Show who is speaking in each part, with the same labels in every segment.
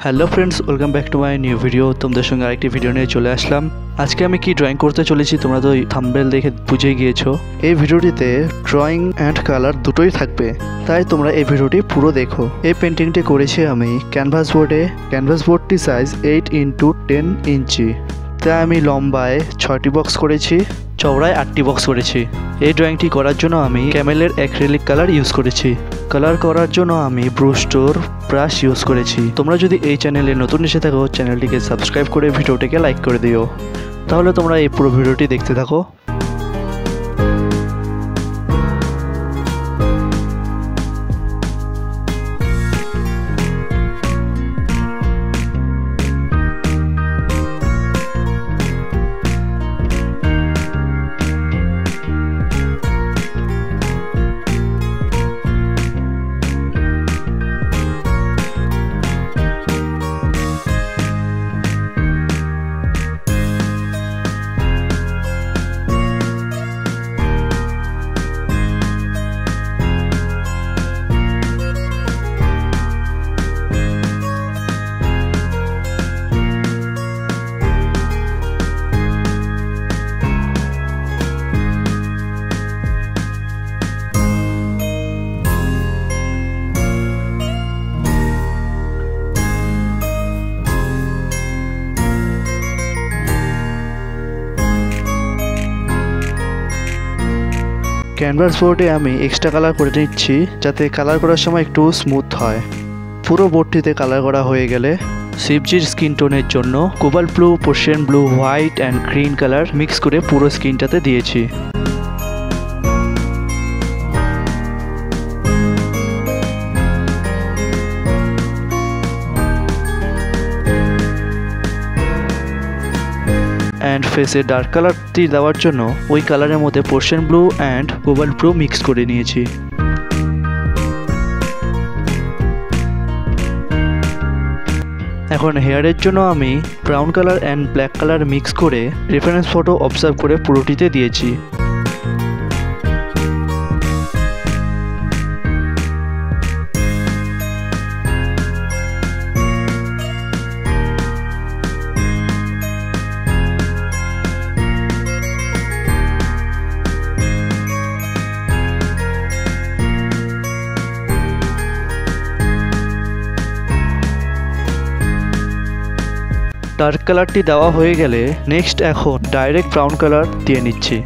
Speaker 1: Hello friends, welcome back to my new video. তোমাদের সঙ্গে আরেকটি ভিডিও নিয়ে চলে আসলাম। আজকে আমি কি ড্রয়িং করতে চলেছি তোমরা তো থাম্বনেল দেখে বুঝে গিয়েছো। এই ভিডিওটিতে ড্রয়িং অ্যান্ড কালার দুটোই থাকবে, তাই তোমরা এই ভিডিওটি পুরো দেখো। এই পেন্টিংটি করেছি আমি ক্যানভাস বোর্ডে। ক্যানভাস বোর্ডটি সাইজ 8x10 ইঞ্চি। তাই আমি লম্বায় 6টি বক্স করেছি, চওড়ায় 8টি বক্স করেছি। এই ড্রয়িংটি করার জন্য আমি ক্যামেলের অ্যাক্রিলিক কালার ইউজ করেছি। কালার করার জন্য আমি ব্রুস্টোর ব্রাশ ইউজ করেছি। তোমরা যদি এই চ্যানেলে নতুন এসে থাকো, চ্যানেলটিকে সাবস্ক্রাইব করে ভিডিওটিকে লাইক করে দিও। তাহলে তোমরা এই পুরো ভিডিওটি দেখতে থাকো। ক্যানভাস বোর্ডে আমি এক্সট্রা কালার করে নিচ্ছি, যাতে কালার করার সময় একটু স্মুথ হয়। পুরো বোর্ডটিতে কালার করা হয়ে গেলে শিবজির স্কিন টোনের জন্য cobalt blue, Persian blue, white and green colour mix করে পুরো স্কিনটাতে দিয়েছি। অ্যান্ড ফেসে ডার্ক কালারটি দেওয়ার জন্য ওই কালারের মধ্যে Persian blue and cobalt blue mix করে নিয়েছি। এখন হেয়ারের জন্য আমি brown colour and black colour mix করে রেফারেন্স ফটো অবজার্ভ করে পুরোটিতে দিয়েছি। ডার্ক কালারটি দেওয়া হয়ে গেলে নেক্সট এখন ডাইরেক্ট ব্রাউন কালার দিয়ে নিচ্ছি।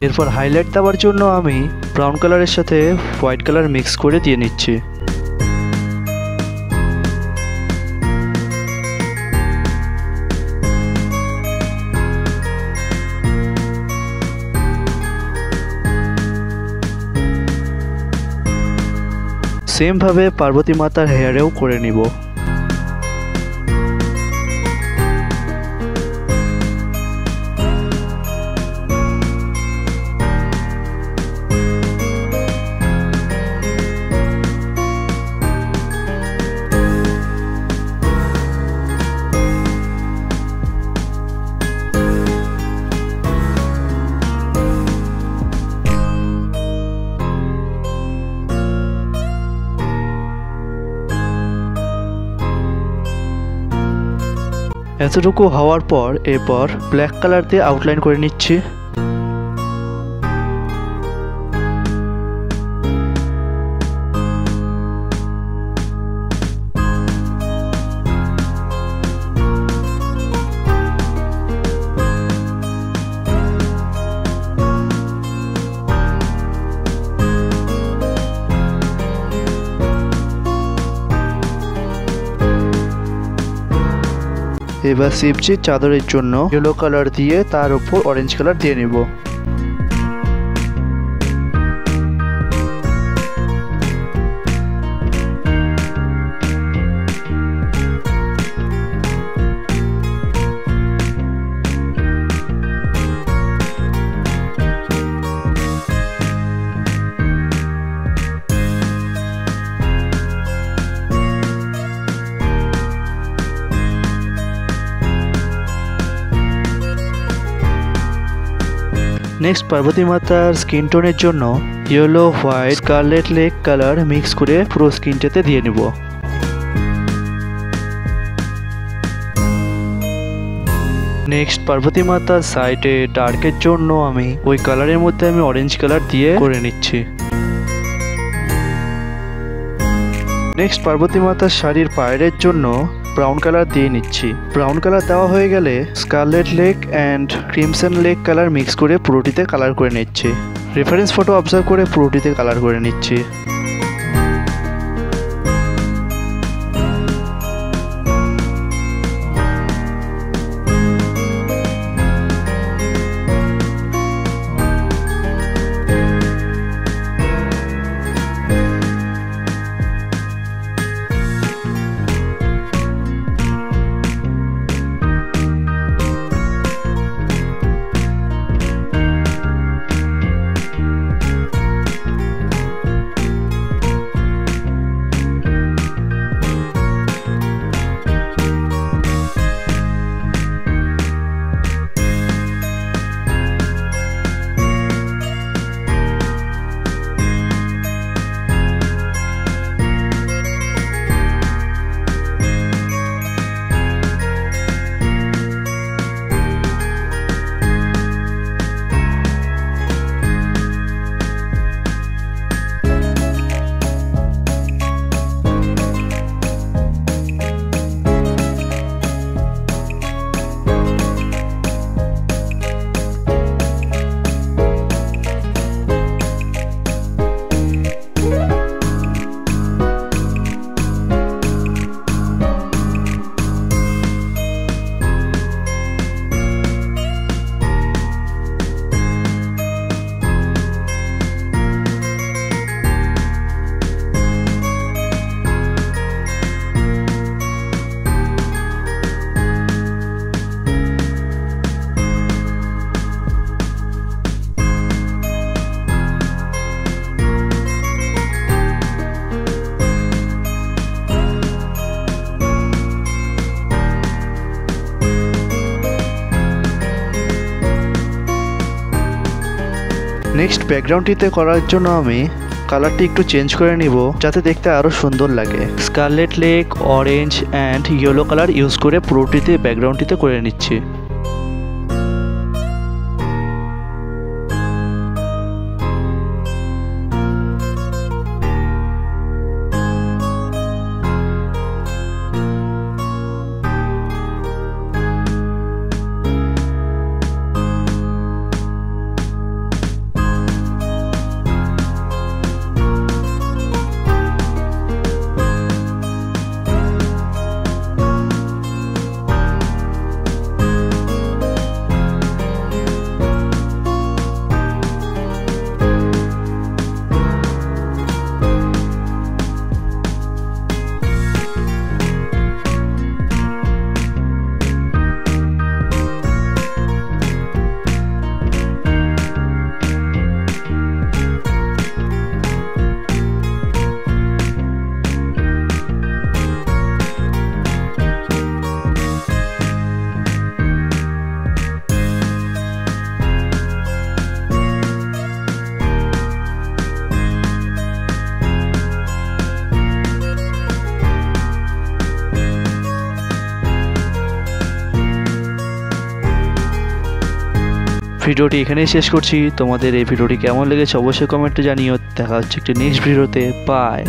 Speaker 1: এরপর হাইলাইট দেওয়ার জন্য আমি ব্রাউন কালারের সাথে হোয়াইট কালার মিক্স করে দিয়ে নিচ্ছি। সেম ভাবে পার্বতী মাতার হেয়ারেও করে নিব। এতটুকু হওয়ার পর এরপর ব্ল্যাক কালার দিয়ে আউটলাইন করে নিচ্ছি। এবার শিবজির চাদরের জন্য ইয়েলো কালার দিয়ে তার উপর অরেঞ্জ কালার দিয়ে নেব। নেক্সট পার্বতী মাতার স্কিন টোনের জন্য yellow, white, scarlet lake colour mix করে পুরো স্কিনটাতে দিয়ে নিব। নেক্সট পার্বতী মাতার সাইডে ডার্কের জন্য আমি ওই কালারের মধ্যে অরেঞ্জ কালার দিয়ে করে নিচ্ছি। নেক্সট পার্বতী মাতার শাড়ির পায়ের জন্য ব্রাউন কালার দিয়ে নিচ্ছি। ব্রাউন কালার দেওয়া হয়ে গেলে scarlet lake and crimson lake colour mix করে পুরোটিতে কালার করে নিচ্ছি। রেফারেন্স ফটো অবজার্ভ করে পুরোটিতে কালার করে নিচ্ছি। নেক্সট ব্যাকগ্রাউন্ডটিতে করার জন্য আমি কালারটি একটু চেঞ্জ করে নিব যাতে দেখতে আরো সুন্দর লাগে। Scarlet lake, orange and yellow colour use করে পুরোটিতে ব্যাকগ্রাউন্ডটিতে করে নিচ্ছি। ভিডিওটি এখানেই শেষ করছি। তোমাদের এই ভিডিওটি কেমন লেগেছে অবশ্যই কমেন্টে জানিও। দেখা হচ্ছে একটি নেক্সট ভিডিওতে। বাই।